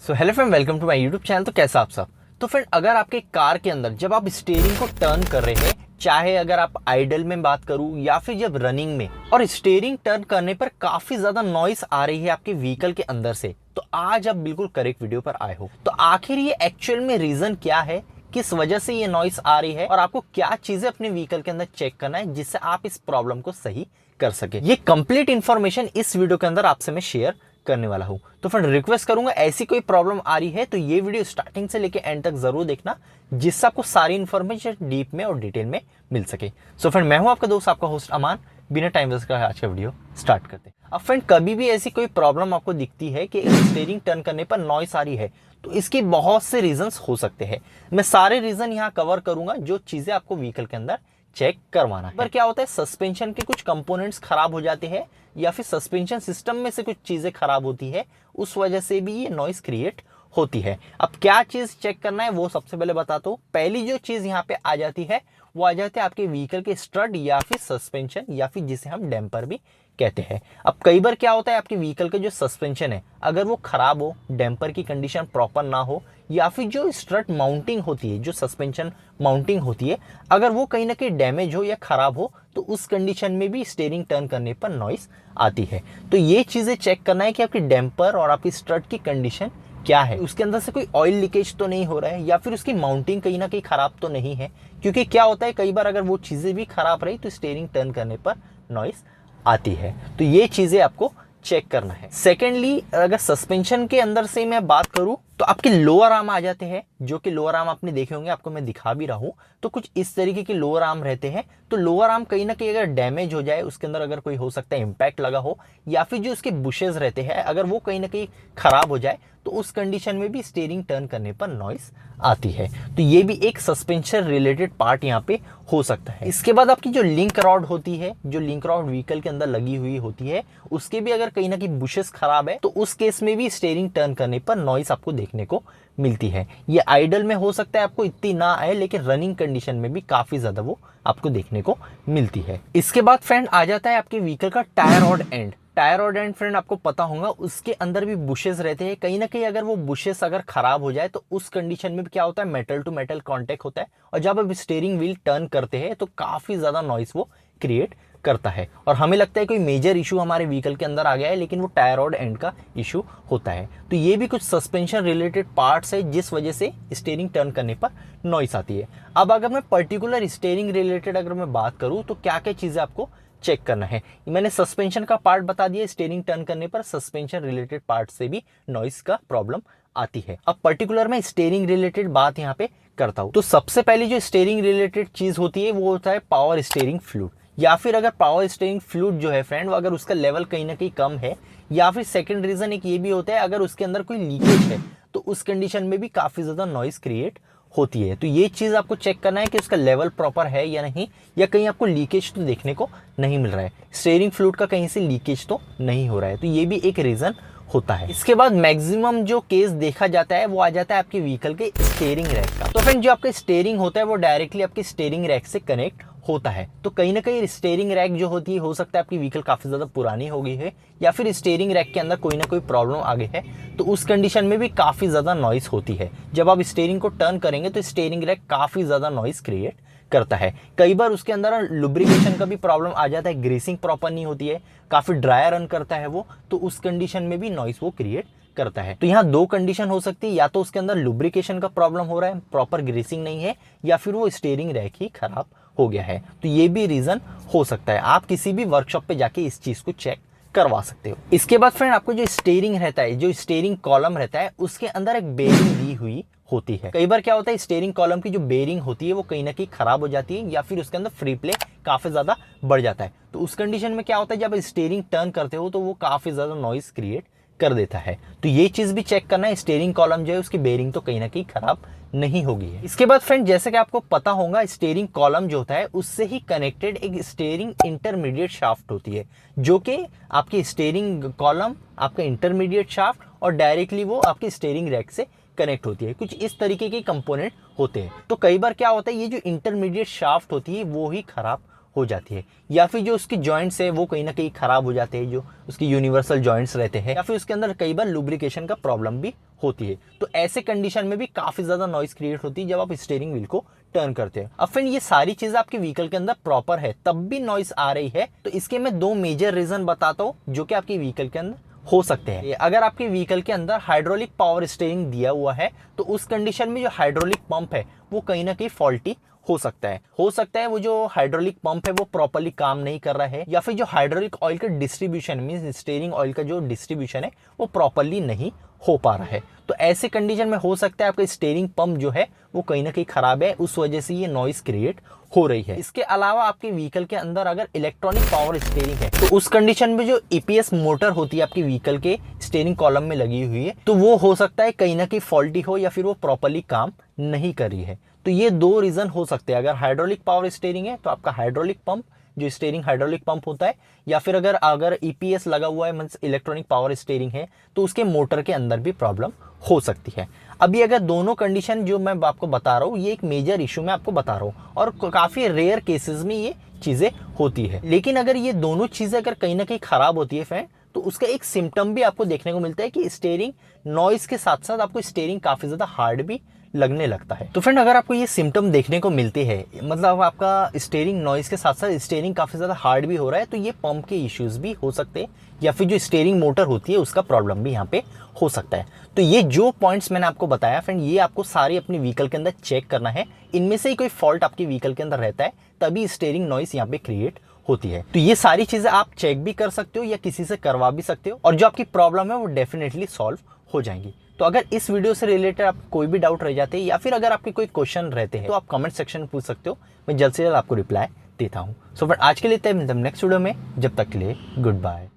So hello friend, welcome to my YouTube channel. तो कैसा आप सब। तो फ्रेंड, अगर आपके कार के अंदर जब आप स्टीयरिंग को टर्न कर रहे हैं, चाहे अगर आप आइडल में बात करूं या फिर जब रनिंग में, और स्टीयरिंग टर्न करने पर काफी ज्यादा नॉइस आ रही है आपके व्हीकल के अंदर से, तो आज आप बिल्कुल करेक्ट वीडियो पर आए हो। तो आखिर ये एक्चुअल में रीजन क्या है, किस वजह से ये नॉइस आ रही है, और आपको क्या चीजें अपने व्हीकल के अंदर चेक करना है जिससे आप इस प्रॉब्लम को सही कर सके। ये कंप्लीट इन्फॉर्मेशन इस वीडियो के अंदर आपसे मैं शेयर करने वाला हूं। तो फ्रेंड, रिक्वेस्ट करूंगा ऐसी कोई प्रॉब्लम आ रही है तो ये वीडियो स्टार्टिंग से लेके एंड तक जरूर देखना, जिससे आपको सारी इन्फॉर्मेशन डीप में और डिटेल में मिल सके। सो फ्रेंड, मैं हूं आपका दोस्त, आपका होस्ट अमान। बिना टाइम वेस्ट करे आज का वीडियो स्टार्ट करते हैं। अब फ्रेंड, कभी भी ऐसी कोई प्रॉब्लम आपको दिखती है कि स्टीयरिंग टर्न करने पर नॉइस आ रही है, तो इसके बहुत से रीजंस हो सकते हैं। मैं सारे रीजन यहाँ कवर करूंगा जो चीजें आपको व्हीकल के अंदर चेक करवाना है। पर क्या होता है, सस्पेंशन के कुछ कंपोनेंट्स खराब हो जाते हैं या फिर सस्पेंशन सिस्टम में से कुछ चीजें खराब होती है, उस वजह से भी ये नॉइस क्रिएट होती है। अब क्या चीज चेक करना है वो सबसे पहले बताता हूँ। पहली जो चीज यहाँ पे आ जाती है वो आ जाते हैं आपके व्हीकल के स्ट्रड या फिर सस्पेंशन, या फिर जिसे हम डैम्पर भी कहते हैं। अब कई बार क्या होता है, आपके व्हीकल के जो सस्पेंशन है अगर वो खराब हो, डैम्पर की कंडीशन प्रॉपर ना हो, या फिर जो स्ट्रट माउंटिंग होती है, जो सस्पेंशन माउंटिंग होती है, अगर वो कहीं ना कहीं डैमेज हो या खराब हो, तो उस कंडीशन में भी स्टीयरिंग टर्न करने पर नॉइस आती है। तो ये चीजें चेक करना है कि आपकी डैम्पर और आपकी स्ट्रट की कंडीशन क्या है, उसके अंदर से कोई ऑयल लीकेज तो नहीं हो रहा है, या फिर उसकी माउंटिंग कहीं ना कहीं खराब तो नहीं है। क्योंकि क्या होता है, कई बार अगर वो चीजें भी खराब रही तो स्टीयरिंग टर्न करने पर नॉइस आती है। तो ये चीजें आपको चेक करना है। सेकेंडली, अगर सस्पेंशन के अंदर से मैं बात करूं तो आपके लोअर आर्म आ जाते हैं, जो कि लोअर आर्म आपने देखे होंगे, आपको मैं दिखा भी रहा हूं। तो कुछ इस तरीके के लोअर आर्म रहते हैं। तो लोअर आर्म कहीं ना कहीं अगर डैमेज हो जाए, उसके अंदर अगर कोई हो सकता है इंपैक्ट लगा हो, या फिर जो उसके बुशेज रहते हैं अगर वो कहीं ना कहीं खराब हो जाए, तो उस कंडीशन में भी स्टीयरिंग टर्न करने पर नॉइस आती है। तो ये भी एक सस्पेंशन रिलेटेड पार्ट यहाँ पे हो सकता है। इसके बाद आपकी जो लिंक रॉड होती है, जो लिंक रॉड व्हीकल के अंदर लगी हुई होती है, उसके भी अगर कहीं ना कहीं बुशेस खराब है, तो उस केस में भी स्टीयरिंग टर्न करने पर नॉइस आपको देखने को मिलती है। ये आइडल में हो सकता है आपको इतनी ना आए, लेकिन रनिंग कंडीशन में भी काफी ज्यादा वो आपको देखने को मिलती है। इसके बाद फ्रेंड आ जाता है आपके व्हीकल का tyre rod and. Tyre rod and friend आपको पता होगा, उसके अंदर भी बुशेस रहते हैं। कहीं ना कहीं अगर वो बुशेस अगर खराब हो जाए, तो उस कंडीशन में भी क्या होता है, मेटल टू मेटल कांटेक्ट होता है, और जब आप स्टीयरिंग व्हील टर्न करते हैं तो काफी ज्यादा नॉइस वो क्रिएट करता है। और हमें लगता है कोई मेजर इशू हमारे व्हीकल के अंदर आ गया है, लेकिन वो टायर रॉड एंड का इशू होता है। तो ये भी कुछ सस्पेंशन रिलेटेड पार्ट्स है जिस वजह से स्टीयरिंग टर्न करने पर नॉइस आती है। अब अगर मैं पर्टिकुलर स्टीयरिंग रिलेटेड अगर मैं बात करूं तो क्या क्या चीजें आपको चेक करना है। मैंने सस्पेंशन का पार्ट बता दिया, स्टीयरिंग टर्न करने पर सस्पेंशन रिलेटेड पार्ट से भी नॉइस का प्रॉब्लम आती है। अब पर्टिकुलर मैं स्टीयरिंग रिलेटेड बात यहाँ पे करता हूँ। तो सबसे पहले जो स्टीयरिंग रिलेटेड चीज होती है वो होता है पावर स्टीयरिंग फ्लूइड, या फिर अगर पावर स्टीयरिंग फ्लूइड जो है फ्रेंड, अगर उसका लेवल कहीं ना कहीं कम है, या फिर सेकंड रीजन एक ये भी होता है अगर उसके अंदर कोई लीकेज है, तो उस कंडीशन में भी काफी ज्यादा नॉइस क्रिएट होती है। तो ये चीज आपको चेक करना है कि उसका लेवल प्रॉपर है या नहीं, या कहीं आपको लीकेज तो देखने को नहीं मिल रहा है, स्टीयरिंग फ्लूइड का कहीं से लीकेज तो नहीं हो रहा है। तो ये भी एक रीजन होता है। इसके बाद मैक्सिमम जो केस देखा जाता है वो आ जाता है आपके व्हीकल के स्टीयरिंग रैक का। तो फ्रेंड, जो आपका स्टीयरिंग होता है वो डायरेक्टली आपके स्टीयरिंग रैक से कनेक्ट होता है। तो कहीं ना कहीं स्टीयरिंग रैक जो होती है, हो सकता है आपकी व्हीकल काफी ज्यादा पुरानी हो गई है, या फिर स्टीयरिंग रैक के अंदर कोई ना कोई प्रॉब्लम आ गई है, तो उस कंडीशन में भी काफी ज्यादा नॉइस होती है। जब आप स्टीयरिंग को टर्न करेंगे तो स्टीयरिंग रैक काफी ज्यादा नॉइस क्रिएट करता है। कई बार उसके अंदर लुब्रिकेशन का भी प्रॉब्लम आ जाता है, ग्रीसिंग प्रॉपर नहीं होती है, काफी ड्राई रन करता है वो, तो उस कंडीशन में भी नॉइस वो क्रिएट करता है। तो यहाँ दो कंडीशन हो सकती है, या तो उसके अंदर लुब्रिकेशन का प्रॉब्लम हो रहा है, प्रॉपर ग्रीसिंग नहीं है, या फिर वो स्टीयरिंग रैक ही खराब हो गया है। तो ये भी रीजन हो सकता है। आप किसी भी वर्कशॉप पे जाके इस चीज को चेक करवा सकते हो। इसके बाद फ्रेंड, आपको जो स्टीयरिंग रहता है, जो स्टीयरिंग कॉलम रहता है, उसके अंदर एक बेरिंग दी हुई होती है। कई बार क्या होता है, स्टीयरिंग कॉलम की जो बेरिंग होती है वो कहीं ना कहीं खराब हो जाती है, या फिर उसके अंदर फ्री प्ले काफी ज्यादा बढ़ जाता है। तो उस कंडीशन में क्या होता है, जब स्टीयरिंग टर्न करते हो तो वो काफी ज्यादा नॉइस क्रिएट कर देता है। तो ये चीज भी चेक करना है, स्टीयरिंग कॉलम जो है उसकी बेरिंग तो कहीं ना कहीं खराब नहीं होगी है। इसके बाद फ्रेंड, जैसे कि आपको पता होगा, स्टीयरिंग कॉलम जो होता है उससे ही कनेक्टेड एक स्टीयरिंग इंटरमीडिएट शाफ्ट होती है, जो कि आपकी स्टीयरिंग कॉलम, आपका इंटरमीडिएट शाफ्ट, और डायरेक्टली वो आपकी स्टीयरिंग रैक से कनेक्ट होती है। कुछ इस तरीके के कंपोनेंट होते हैं। तो कई बार क्या होता है, ये जो इंटरमीडिएट शाफ्ट होती है वो ही खराब हो जाती है, या फिर जो उसके जॉइंट्स है वो कहीं ना कहीं खराब हो जाते हैं, जो उसके यूनिवर्सल जॉइंट्स रहते हैं, या फिर उसके अंदर कई बार लुब्रिकेशन का प्रॉब्लम भी होती है। तो ऐसे कंडीशन में भी काफी ज्यादा नॉइस क्रिएट होती है जब आप स्टीयरिंग व्हील को टर्न करते हैं। अब फ्रेंड ये सारी चीजें आपके व्हीकल के अंदर प्रॉपर है तब भी नॉइस आ रही है, तो इसके मैं 2 मेजर रीजन बताता हूँ जो कि आपके व्हीकल के अंदर हो सकते हैं। अगर आपके व्हीकल के अंदर हाइड्रोलिक पावर स्टीयरिंग दिया हुआ है तो उस कंडीशन में जो हाइड्रोलिक पंप है वो कहीं ना कहीं फॉल्टी हो सकता है वो जो हाइड्रोलिक पंप है वो प्रॉपर्ली काम नहीं कर रहा है, या फिर जो हाइड्रोलिक ऑयल का डिस्ट्रीब्यूशन मींस स्टीयरिंग ऑयल का जो डिस्ट्रीब्यूशन है वो प्रॉपर्ली नहीं हो पा रहा है। तो ऐसे कंडीशन में हो सकता है आपका स्टीयरिंग पंप जो है वो कहीं ना कहीं खराब है, उस वजह से ये नॉइस क्रिएट हो रही है। इसके अलावा आपके व्हीकल के अंदर अगर इलेक्ट्रॉनिक पावर स्टीयरिंग है तो उस कंडीशन में जो ईपीएस मोटर होती है आपके व्हीकल के स्टीयरिंग कॉलम में लगी हुई है तो वो हो सकता है कहीं ना कहीं फॉल्टी हो, या फिर वो प्रॉपर्ली काम नहीं कर रही है। तो ये 2 रीजन हो सकते हैं। अगर हाइड्रोलिक पावर स्टीयरिंग है तो आपका हाइड्रोलिक पंप जो स्टीयरिंग हाइड्रोलिक पंप होता है, या फिर अगर ईपीएस लगा हुआ है मींस इलेक्ट्रॉनिक पावर स्टीयरिंग है तो उसके मोटर के अंदर भी प्रॉब्लम हो सकती है। अभी अगर दोनों कंडीशन जो मैं आपको बता रहा हूँ ये एक मेजर इशू मैं आपको बता रहा हूँ और काफी रेयर केसेस में ये चीजें होती है। लेकिन अगर ये दोनों चीजें अगर कहीं ना कहीं खराब होती है फ्रेंड तो उसका एक सिम्टम भी आपको देखने को मिलता है कि स्टीयरिंग नॉइस के साथ साथ आपको स्टीयरिंग काफी ज्यादा हार्ड भी लगने लगता है। तो फ्रेंड अगर आपको ये सिम्टम देखने को मिलते हैं, मतलब आपका स्टीयरिंग नॉइस के साथ साथ स्टीयरिंग काफी ज्यादा हार्ड भी हो रहा है, तो ये पंप के इश्यूज भी हो सकते हैं, या फिर जो स्टीयरिंग मोटर होती है उसका प्रॉब्लम भी यहाँ पे हो सकता है। तो ये जो पॉइंट्स मैंने आपको बताया फ्रेंड ये आपको सारे अपने व्हीकल के अंदर चेक करना है। इनमें से ही कोई फॉल्ट आपके व्हीकल के अंदर रहता है तभी स्टीयरिंग नॉइस यहाँ पे क्रिएट होती है। तो ये सारी चीजें आप चेक भी कर सकते हो या किसी से करवा भी सकते हो, और जो आपकी प्रॉब्लम है वो डेफिनेटली सॉल्व हो जाएंगी। तो अगर इस वीडियो से रिलेटेड आप कोई भी डाउट रह जाते हैं या फिर अगर आपके कोई क्वेश्चन रहते हैं तो आप कमेंट सेक्शन में पूछ सकते हो, मैं जल्द से जल्द आपको रिप्लाई देता हूँ। सो फ्रेंड आज के लिए मिलते हैं नेक्स्ट वीडियो में, जब तक के लिए गुड बाय।